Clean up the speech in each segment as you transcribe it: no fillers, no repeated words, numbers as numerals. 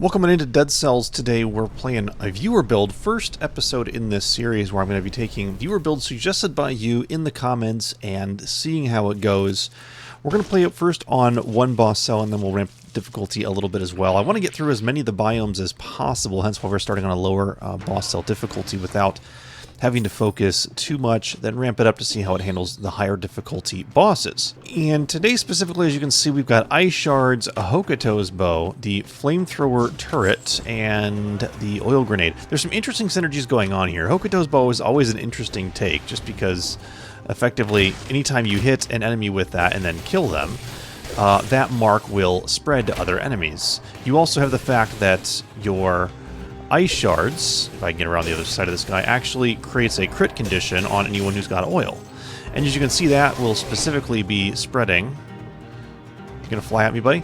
Welcome into Dead Cells. Today we're playing a viewer build, first episode in this series where I'm going to be taking viewer builds suggested by you in the comments and seeing how it goes. We're going to play it first on one boss cell and then we'll ramp difficulty a little bit as well. I want to get through as many of the biomes as possible, hence why we're starting on a lower boss cell difficulty without having to focus too much, then ramp it up to see how it handles the higher difficulty bosses. And today specifically, as you can see, we've got Ice Shards, a Hokutos Bow, the Flamethrower Turret, and the Oil Grenade. There's some interesting synergies going on here. Hokutos Bow is always an interesting take, just because effectively, anytime you hit an enemy with that and then kill them, that mark will spread to other enemies. You also have the fact that your Ice Shards, if I can get around the other side of this guy, actually creates a crit condition on anyone who's got oil. And as you can see, that will specifically be spreading. You gonna fly at me, buddy?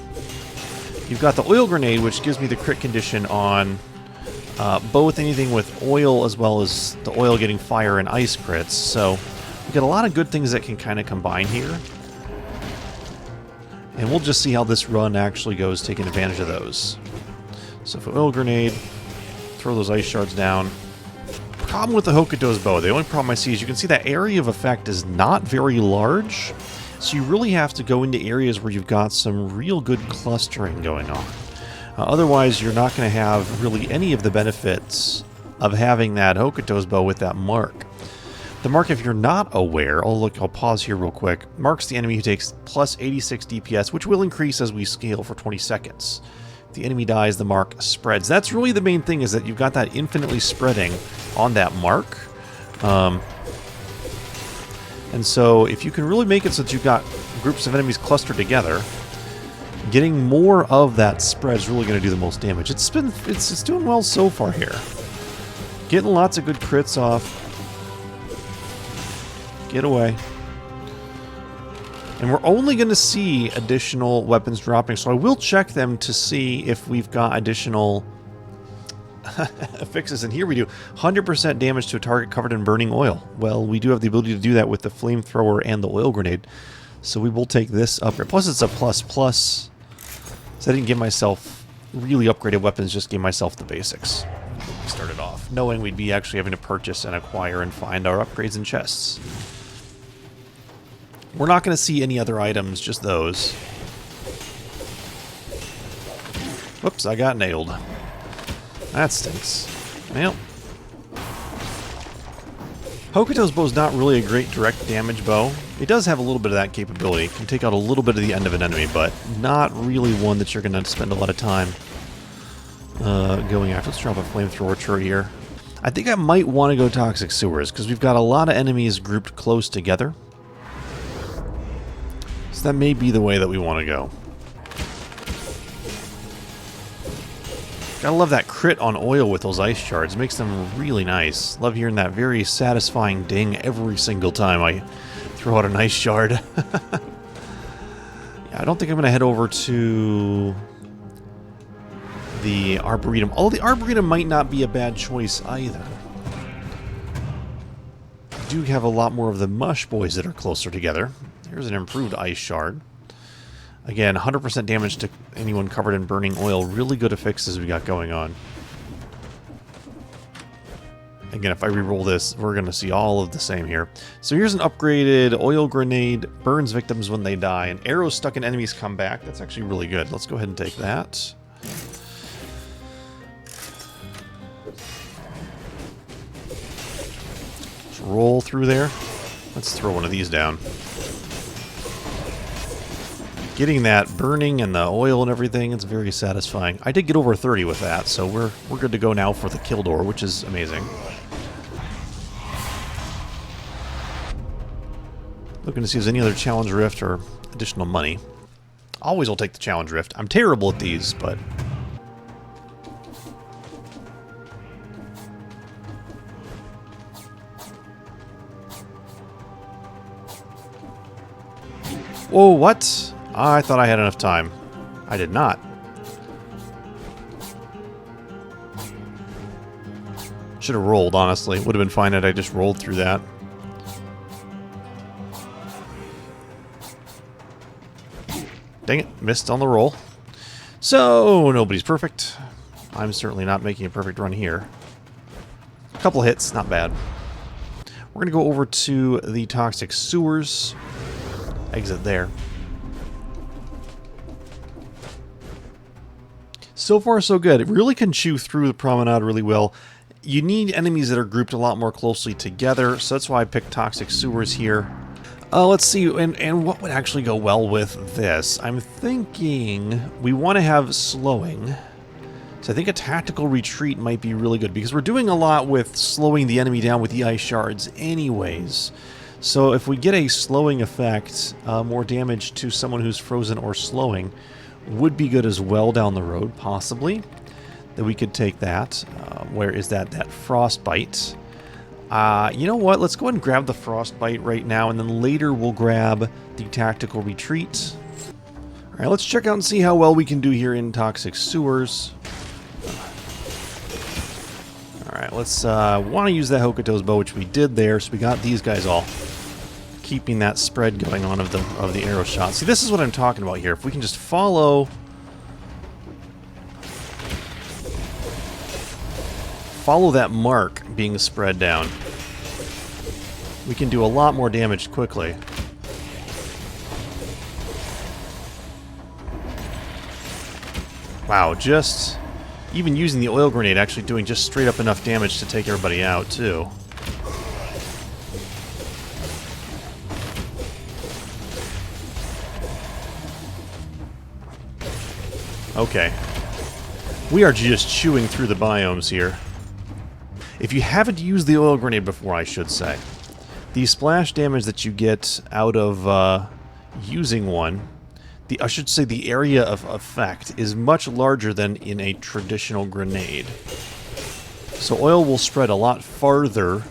You've got the Oil Grenade, which gives me the crit condition on both anything with oil as well as the oil getting fire and ice crits. So we've got a lot of good things that can kind of combine here. And we'll just see how this run actually goes, taking advantage of those. So for Oil Grenade, throw those Ice Shards down. Problem with the Hokutos Bow, the only problem I see is you can see that area of effect is not very large, so you really have to go into areas where you've got some real good clustering going on. Otherwise, you're not going to have really any of the benefits of having that Hokutos Bow with that mark. The mark, if you're not aware, I'll pause here real quick, marks the enemy who takes plus 86 DPS, which will increase as we scale for 20 seconds. If the enemy dies, the mark spreads. That's really the main thing, is that you've got that infinitely spreading on that mark. And so if you can really make it so that you've got groups of enemies clustered together, getting more of that spread is really going to do the most damage. It's doing well so far here. Getting lots of good crits off. Get away. And we're only going to see additional weapons dropping, so I will check them to see if we've got additional fixes. And here we do 100% damage to a target covered in burning oil. Well, we do have the ability to do that with the Flamethrower and the Oil Grenade, so we will take this upgrade. Plus, it's a plus. So I didn't give myself really upgraded weapons, just gave myself the basics. We started off knowing we'd be actually having to purchase and acquire and find our upgrades in chests. We're not going to see any other items, just those. Whoops, I got nailed. That stinks. Well, Hokutos Bow is not really a great direct damage bow. It does have a little bit of that capability. It can take out a little bit of the end of an enemy, but not really one that you're going to spend a lot of time going after. Let's drop a Flamethrower Turret here. I think I might want to go Toxic Sewers, because we've got a lot of enemies grouped close together. So that may be the way that we want to go. Gotta love that crit on oil with those Ice Shards. It makes them really nice. Love hearing that very satisfying ding every single time I throw out an Ice Shard. Yeah, I don't think I'm going to head over to the Arboretum. Although the Arboretum might not be a bad choice either. I do have a lot more of the Mush Boys that are closer together. Here's an improved Ice Shard. Again, 100% damage to anyone covered in burning oil. Really good affixes we got going on. Again, if I reroll this, we're going to see all of the same here. So here's an upgraded Oil Grenade. Burns victims when they die. And arrows stuck in enemies come back. That's actually really good. Let's go ahead and take that. Just roll through there. Let's throw one of these down. Getting that burning and the oil and everything, it's very satisfying. I did get over 30 with that, so we're good to go now for the kill door, which is amazing. Looking to see if there's any other challenge rift or additional money. Always will take the challenge rift. I'm terrible at these, but whoa, what? I thought I had enough time. I did not. Should have rolled, honestly. Would have been fine had I just rolled through that. Dang it, missed on the roll. So, nobody's perfect. I'm certainly not making a perfect run here. A couple hits, not bad. We're going to go over to the toxic sewers. Exit there. So far, so good. It really can chew through the promenade really well. You need enemies that are grouped a lot more closely together, so that's why I picked toxic sewers here. Let's see, and what would actually go well with this? I'm thinking we want to have slowing. So I think a tactical retreat might be really good, because we're doing a lot with slowing the enemy down with the ice shards anyways. So if we get a slowing effect, more damage to someone who's frozen or slowing would be good as well down the road, possibly. That we could take that. Where is that? That frostbite. You know what? Let's go ahead and grab the frostbite right now, and then later we'll grab the tactical retreat. Alright, let's check out and see how well we can do here in toxic sewers. Alright, let's want to use that Hokutos Bow, which we did there, so we got these guys all keeping that spread going on of the arrow shot. See, this is what I'm talking about here. If we can just follow that mark being spread down, we can do a lot more damage quickly. Wow, just even using the oil grenade actually doing just straight up enough damage to take everybody out too. Okay. We are just chewing through the biomes here. If you haven't used the oil grenade before, I should say, the splash damage that you get out of using one, I should say the area of effect, is much larger than in a traditional grenade. So oil will spread a lot farther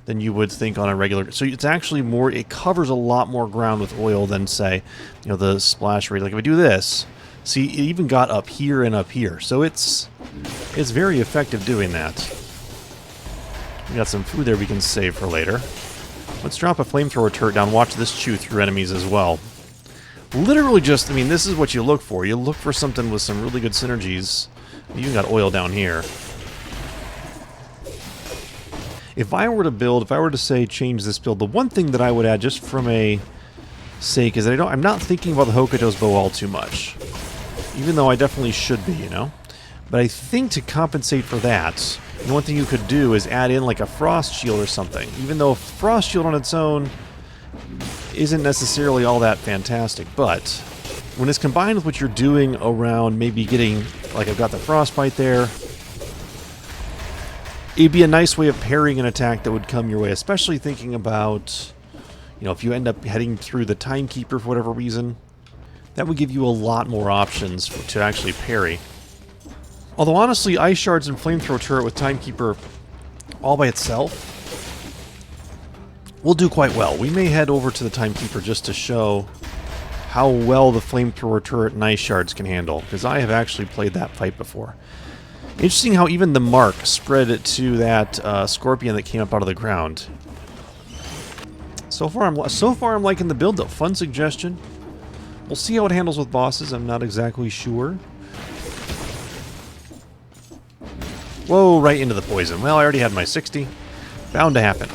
than you would think on a regular... So it's actually more... It covers a lot more ground with oil than, say, you know, the splash rate. Like if I do this... See, it even got up here and up here. So it's very effective doing that. We got some food there we can save for later. Let's drop a flamethrower turret down. Watch this chew through enemies as well. Literally just, I mean, this is what you look for. You look for something with some really good synergies. You even got oil down here. If I were to build, if I were to say change this build, the one thing that I would add just from a sake is that I'm not thinking about the Hokutos Bow all too much. Even though I definitely should be, you know? But I think to compensate for that, the one thing you could do is add in like a frost shield or something. Even though a frost shield on its own isn't necessarily all that fantastic, but when it's combined with what you're doing around maybe getting, like I've got the frostbite there, it'd be a nice way of parrying an attack that would come your way, especially thinking about, you know, if you end up heading through the timekeeper for whatever reason, that would give you a lot more options to actually parry. Although honestly, Ice Shards and Flamethrower Turret with Timekeeper all by itself will do quite well. We may head over to the Timekeeper just to show how well the Flamethrower Turret and Ice Shards can handle, because I have actually played that fight before. Interesting how even the mark spread it to that scorpion that came up out of the ground. So far I'm liking the build though. Fun suggestion. We'll see how it handles with bosses. I'm not exactly sure. Whoa, right into the poison. Well, I already had my 60. Bound to happen.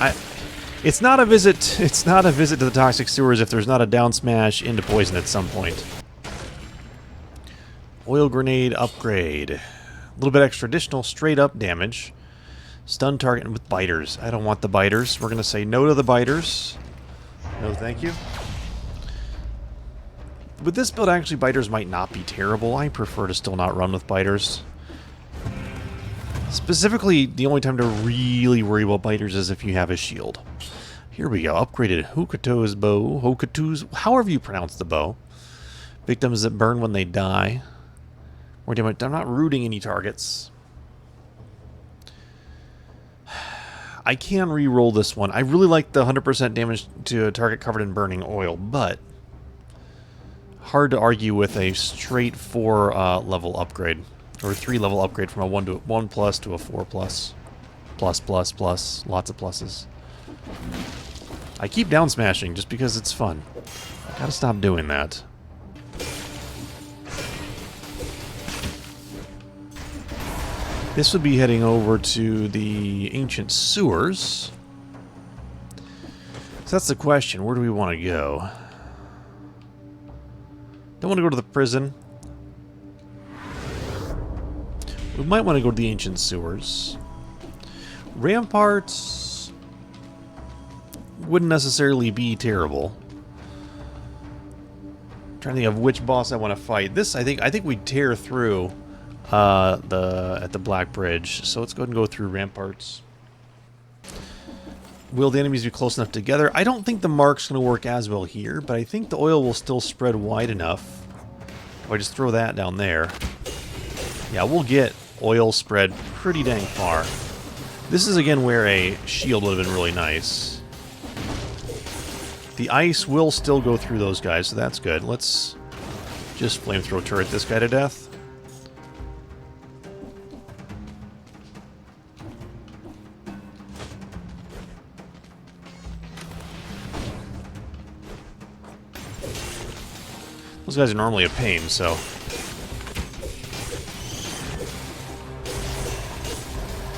It's not a visit. It's not a visit to the toxic sewers if there's not a down smash into poison at some point. Oil grenade upgrade. A little bit extra additional straight up damage. Stun target with biters. I don't want the biters. We're gonna say no to the biters. No, thank you. With this build, actually, biters might not be terrible. I prefer to still not run with biters. Specifically, the only time to really worry about biters is if you have a shield. Here we go. Upgraded Hokutos Bow. Hokutos, however you pronounce the bow. Victims that burn when they die. Or damn it, I'm not rooting any targets. I can re-roll this one. I really like the 100% damage to a target covered in burning oil, but hard to argue with a straight 4 level upgrade. Or 3 level upgrade from a 1 plus to a 4 plus. Plus, plus, plus. Lots of pluses. I keep down smashing just because it's fun. I gotta stop doing that. This would be heading over to the ancient sewers. So that's the question. Where do we want to go? Don't want to go to the prison. We might want to go to the ancient sewers. Ramparts wouldn't necessarily be terrible. I'm trying to think of which boss I want to fight. This, I think we tear through at the Black Bridge. So let's go ahead and go through ramparts. Will the enemies be close enough together? I don't think the mark's going to work as well here, but I think the oil will still spread wide enough. If I just throw that down there. Yeah, we'll get oil spread pretty dang far. This is again where a shield would have been really nice. The ice will still go through those guys, so that's good. Let's just Flamethrower Turret this guy to death. Those guys are normally a pain, so...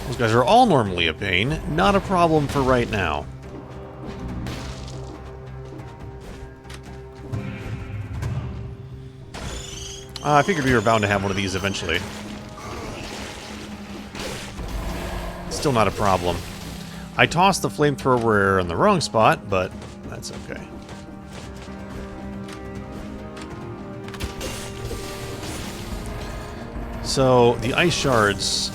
Those guys are all normally a pain. Not a problem for right now. I figured we were bound to have one of these eventually. Still not a problem. I tossed the flamethrower in the wrong spot, but that's okay. So, the ice shards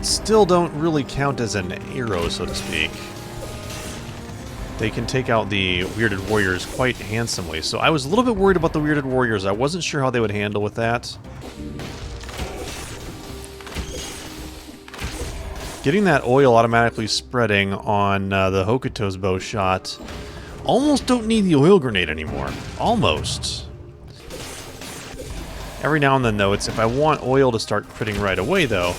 still don't really count as an arrow, so to speak. They can take out the weirded warriors quite handsomely. So I was a little bit worried about the weirded warriors. I wasn't sure how they would handle with that. Getting that oil automatically spreading on the Hokutos Bow shot. Almost don't need the oil grenade anymore. Almost. Every now and then, though, it's if I want oil to start critting right away, though,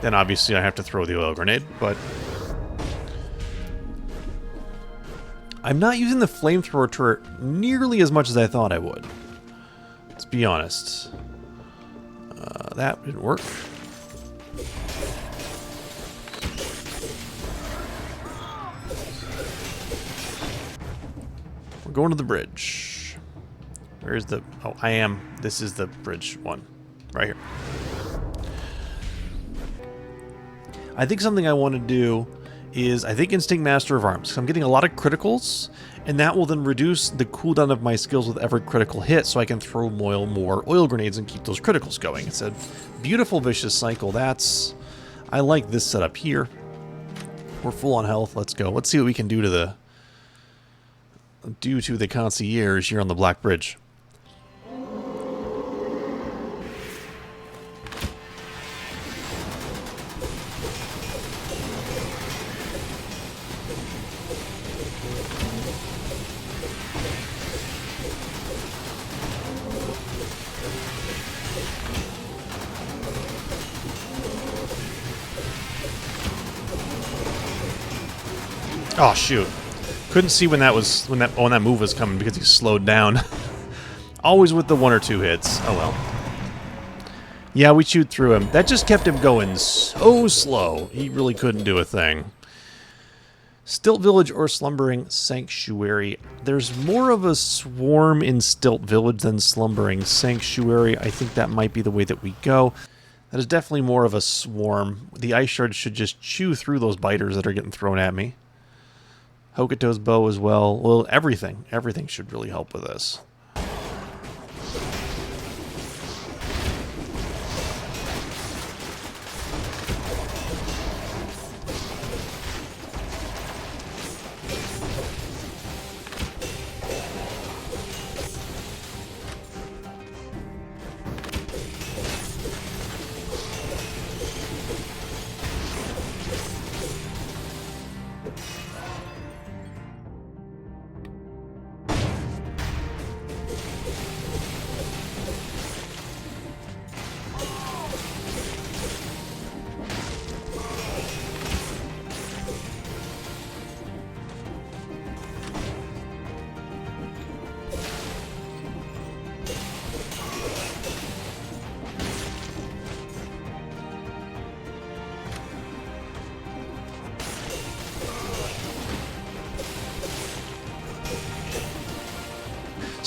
then obviously I have to throw the oil grenade, but I'm not using the Flamethrower Turret nearly as much as I thought I would. Let's be honest. That didn't work. We're going to the bridge. Where's the... Oh, I am. This is the bridge one. Right here. I think something I want to do is, I think Instinct Master of Arms. I'm getting a lot of criticals, and that will then reduce the cooldown of my skills with every critical hit, so I can throw more oil grenades and keep those criticals going. It's a beautiful vicious cycle. I like this setup here. We're full on health. Let's go. Let's see what we can do to the concierge here on the Black Bridge. Oh shoot. Couldn't see when that move was coming because he slowed down. Always with the 1 or 2 hits. Oh well. Yeah, we chewed through him. That just kept him going so slow. He really couldn't do a thing. Stilt Village or Slumbering Sanctuary. There's more of a swarm in Stilt Village than Slumbering Sanctuary. I think that might be the way that we go. That is definitely more of a swarm. The ice shards should just chew through those biters that are getting thrown at me. Hokutos Bow as well. Well, everything. Everything should really help with this.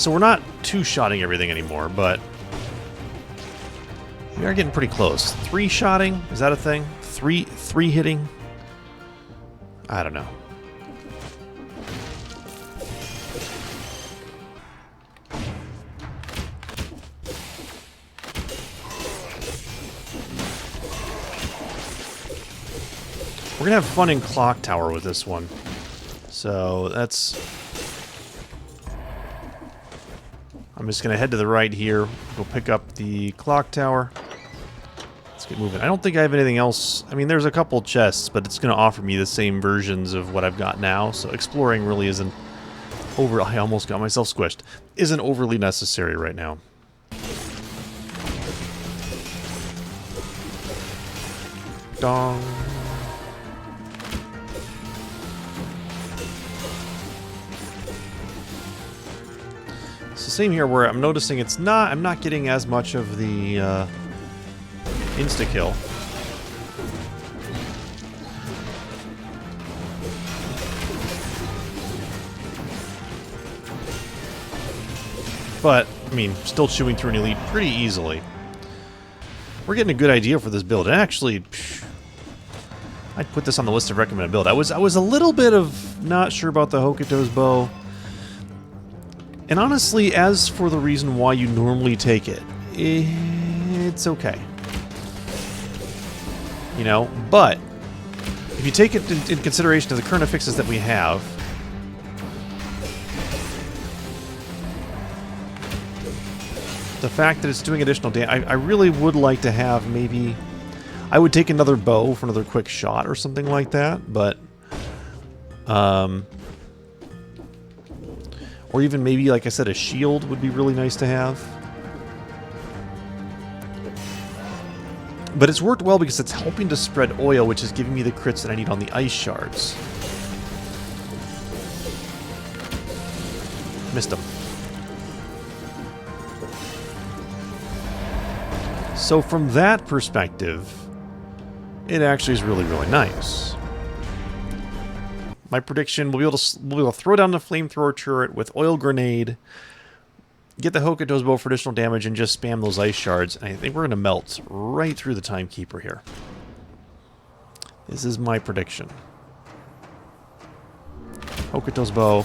So we're not two-shotting everything anymore, but we are getting pretty close. Three-shotting? Is that a thing? Three hitting? I don't know. We're gonna have fun in Clock Tower with this one. So that's... I'm just gonna head to the right here, go pick up the Clock Tower. Let's get moving. I don't think I have anything else. I mean, there's a couple chests, but it's gonna offer me the same versions of what I've got now, so exploring really isn't over... I almost got myself squished. Isn't overly necessary right now. Dong. So same here, where I'm noticing it's not... I'm not getting as much of the insta-kill. But, I mean, still chewing through an elite pretty easily. We're getting a good idea for this build. And actually, I'd put this on the list of recommended build. I was a little bit of not sure about the Hokutos Bow. And honestly, as for the reason why you normally take it, it's okay. You know, but if you take it in consideration of the current affixes that we have, the fact that it's doing additional damage, I really would like to have maybe... I would take another bow for another quick shot or something like that, but... or even maybe, like I said, a shield would be really nice to have. But it's worked well because it's helping to spread oil, which is giving me the crits that I need on the ice shards. Missed them. So from that perspective, it actually is really, really nice. My prediction, we'll be able to throw down the Flamethrower Turret with Oil Grenade, get the Hokutos Bow for additional damage, and just spam those ice shards. And I think we're going to melt right through the Timekeeper here. This is my prediction. Hokutos Bow.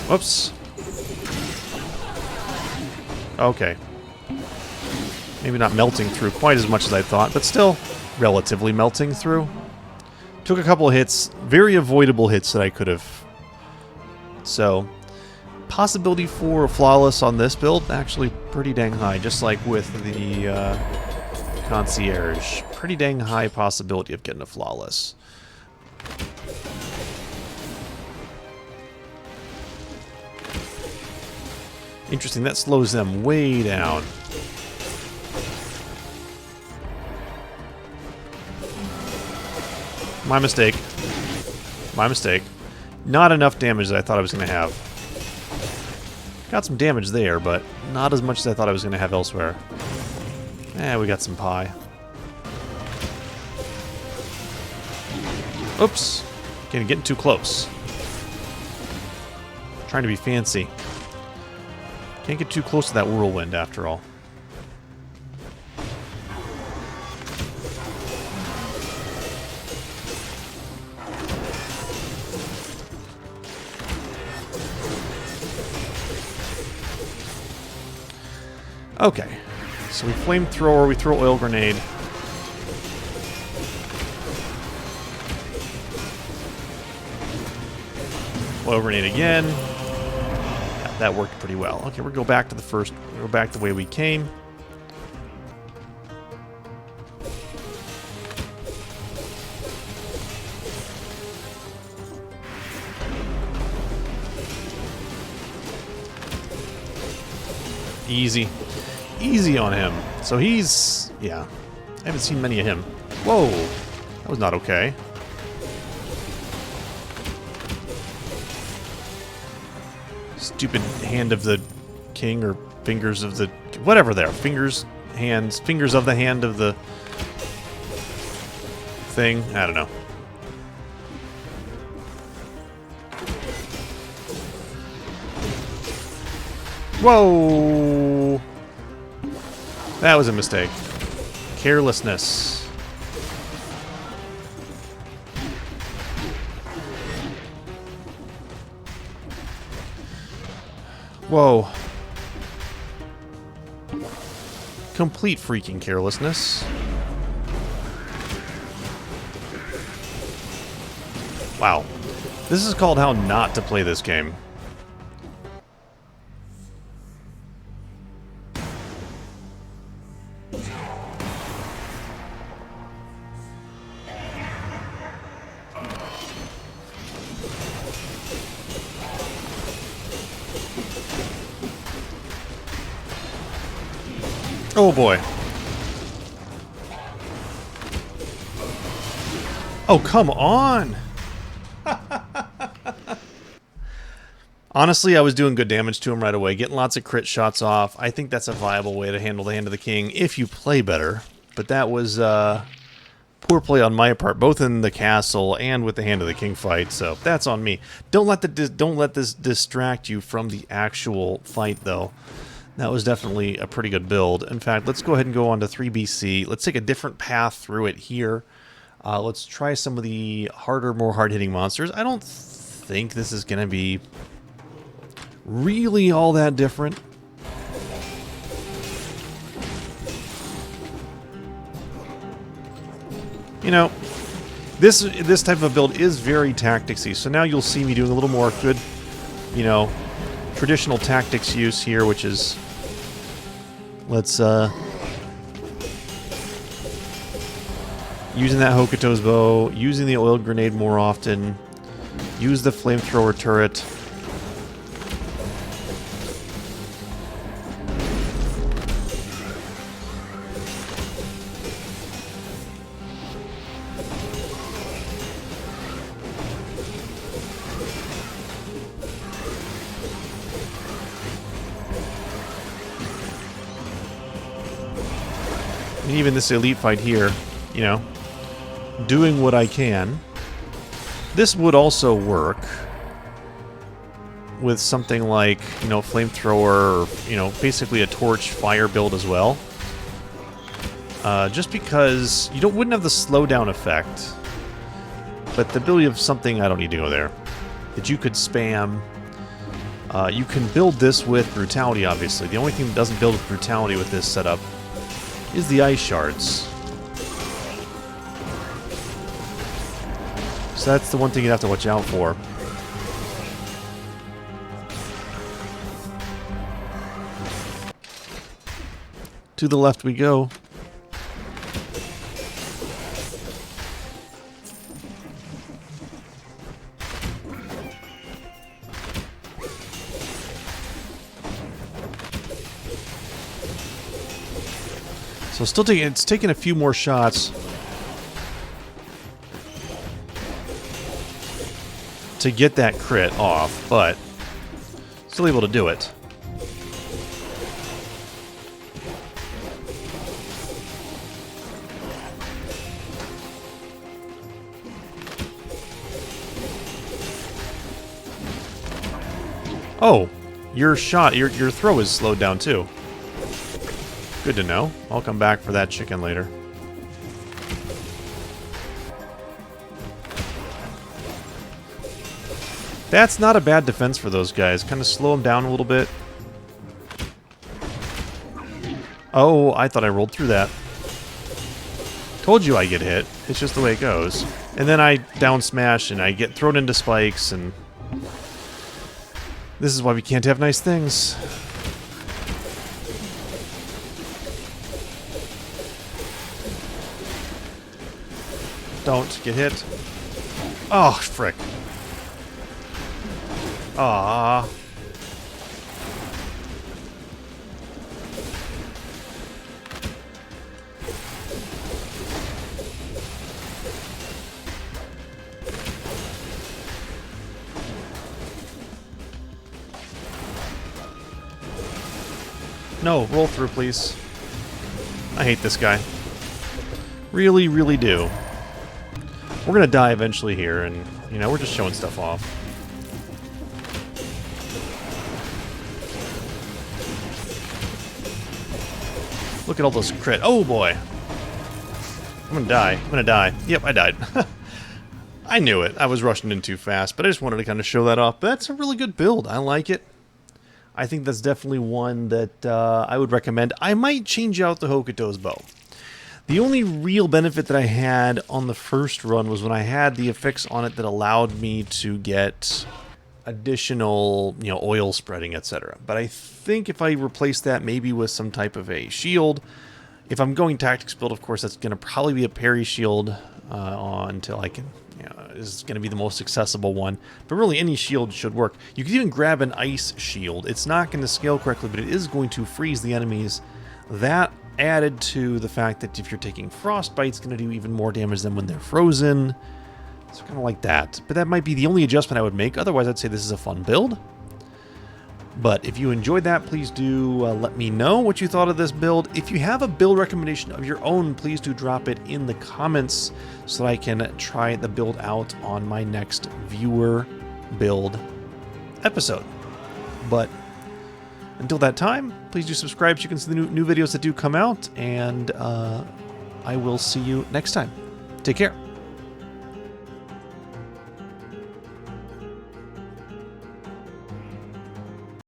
Whoops. Okay. Maybe not melting through quite as much as I thought, but still relatively melting through. Took a couple of hits, very avoidable hits that I could have. So, possibility for a flawless on this build, actually pretty dang high, just like with the Concierge. Pretty dang high possibility of getting a flawless. Interesting, that slows them way down. My mistake. My mistake. Not enough damage that I thought I was going to have. Got some damage there, but not as much as I thought I was going to have elsewhere. We got some pie. Oops. Getting too close. Trying to be fancy. Can't get too close to that whirlwind, after all. Okay. So we Flamethrower, we throw Oil Grenade. Oil Grenade again. That worked pretty well. Okay, we'll go back to the first. We'll go back the way we came. Easy. Easy on him. So he's... yeah. I haven't seen many of him. Whoa. That was not okay. Stupid hand of the king, or fingers of the... whatever they are. Fingers hands, fingers of the hand of the thing. I don't know. Whoa! That was a mistake. Carelessness. Whoa. Complete freaking carelessness. Wow. This is called how not to play this game. Oh boy. Oh, come on! Honestly, I was doing good damage to him right away, getting lots of crit shots off. I think that's a viable way to handle the Hand of the King if you play better. But that was poor play on my part, both in the castle and with the Hand of the King fight. So that's on me. Don't let this distract you from the actual fight, though. That was definitely a pretty good build. In fact, let's go ahead and go on to 3BC. Let's take a different path through it here. Let's try some of the harder, more hard-hitting monsters. I don't think this is going to be really all that different. You know, this type of build is very tacticsy. So now you'll see me doing a little more good, you know, traditional tactics use here, which is, let's using that Hokutos Bow, using the oil grenade more often, use the Flamethrower Turret. And even this elite fight here, you know, doing what I can. This would also work with something like, you know, flamethrower, or, you know, basically a torch fire build as well. Just because you wouldn't have the slowdown effect, but the ability of something, I don't need to go there, that you could spam. You can build this with brutality, obviously. The only thing that doesn't build with brutality with this setup is the ice shards. So that's the one thing you have to watch out for. To the left we go. So still it's taking a few more shots to get that crit off, but still able to do it. Oh, your throw is slowed down too. Good to know. I'll come back for that chicken later. That's not a bad defense for those guys. Kind of slow them down a little bit. Oh, I thought I rolled through that. Told you I get hit. It's just the way it goes. And then I down smash and I get thrown into spikes, and this is why we can't have nice things. Don't get hit. Oh, frick. Ah. No, roll through, please. I hate this guy. Really, really do. We're gonna die eventually here, and, you know, we're just showing stuff off. Look at all those crit. Oh, boy. I'm gonna die. I'm gonna die. Yep, I died. I knew it. I was rushing in too fast, but I just wanted to kind of show that off. But that's a really good build. I like it. I think that's definitely one that I would recommend. I might change out the Hokutos Bow. The only real benefit that I had on the first run was when I had the effects on it that allowed me to get additional, you know, oil spreading, etc. But I think if I replace that maybe with some type of a shield, if I'm going tactics build, of course, that's going to probably be a parry shield until I can, you know, is going to be the most accessible one. But really, any shield should work. You could even grab an ice shield. It's not going to scale correctly, but it is going to freeze the enemies. That added to the fact that if you're taking frostbite, it's going to do even more damage than when they're frozen. So kind of like that. But that might be the only adjustment I would make. Otherwise, I'd say this is a fun build. But if you enjoyed that, please do let me know what you thought of this build. If you have a build recommendation of your own, please do drop it in the comments so that I can try the build out on my next viewer build episode. But until that time, please do subscribe so you can see the new videos that do come out. And I will see you next time. Take care.